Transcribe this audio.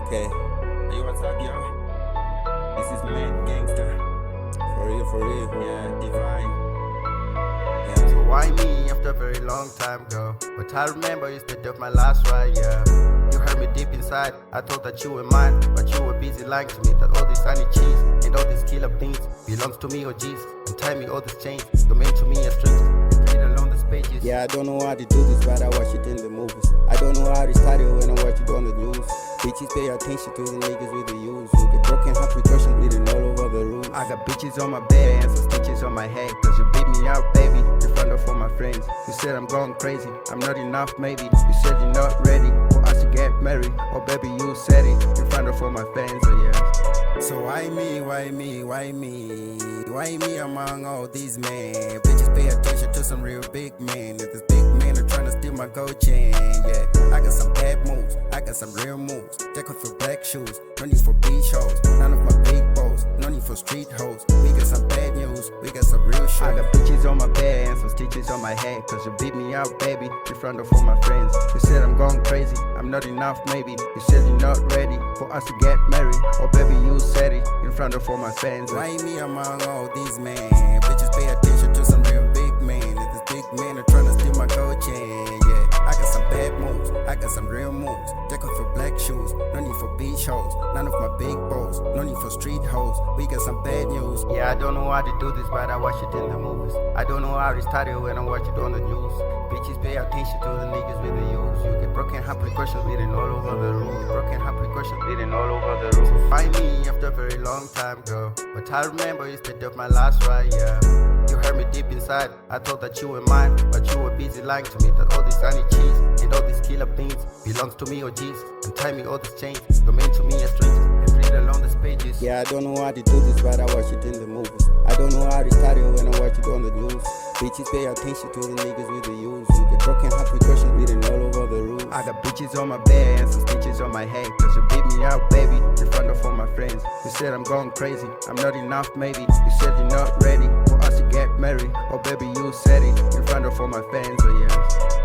Okay. Hey, what's up, yo? This is man Gangster. For real. Yeah, divine. Yeah. So why me after a very long time ago? But I remember it's the day of my last ride, yeah. You heard me deep inside, I thought that you were mine, but you were busy lying to me that all this honey cheese and all these killer beans belongs to me, oh jeez. And tie me all these chains, you're meant to me as strings, and read along these pages. Yeah, I don't know how to do this, but I watch it in the movies. I don't know how to study when I watch it on the news. Bitches pay attention to the niggas with the use. You get broken heart precaution bleeding all over the room. I got bitches on my bed and some stitches on my head, cause you beat me out, baby, in front of all my friends. You said I'm going crazy, I'm not enough, maybe. You said you're not ready for us to get married. Oh baby, you said it in front of all my fans, oh yeah. So why me among all these men? Bitches pay attention to some real big men. If this big men are trying to steal my gold chain, yeah. I got some bad moves, I got some real moves. Jack off your black shoes, no need for beach hoes. None of my big balls, no need for street hoes. We got some bad news, we got some real shit. I got bitches on my bed and some stitches on my head, cause you beat me out, baby, in front of all my friends. You said I'm going crazy, I'm not enough, maybe. You said you're not ready for us to get married. Oh baby, you said it in front of all my fans. Why me among all these men? Bitches pay attention to some real big men. If this big men are trying to steal my gold chain, yeah. I got some bad moves, I got some real moves. Jack off your black shoes, no need for beach hoes. None of my big balls, no need for street hoes. We got some bad news. Yeah, I don't know how to do this, but I watch it in the movies. I don't know how to start it when I watch it on the news. Bitches pay attention to the niggas with the use. You get broken heart precautions bleeding all over the room. Broken heart precautions bleeding all over the room. So find me after a very long time ago, but I remember it's the day of my last ride, yeah. You heard me deep inside, I thought that you were mine, but you were busy lying to me that all this honey cheese and all these killer beans belongs to me, oh jeez. And tie me all these chains, you're meant to me as strings, and read along these pages. Yeah, I don't know how to do this, but I watch it in the movies. I don't know how to study when I watch it on the news. Bitches pay attention to the niggas with the use. You get broken heart precaution bleeding all over the room. I got bitches on my bed and some stitches on my head, cause you beat me out, baby, in front of all my friends. You said I'm going crazy, I'm not enough, maybe. You said you're not ready for us to get married. Oh baby, you said it in front of all my fans, oh yeah.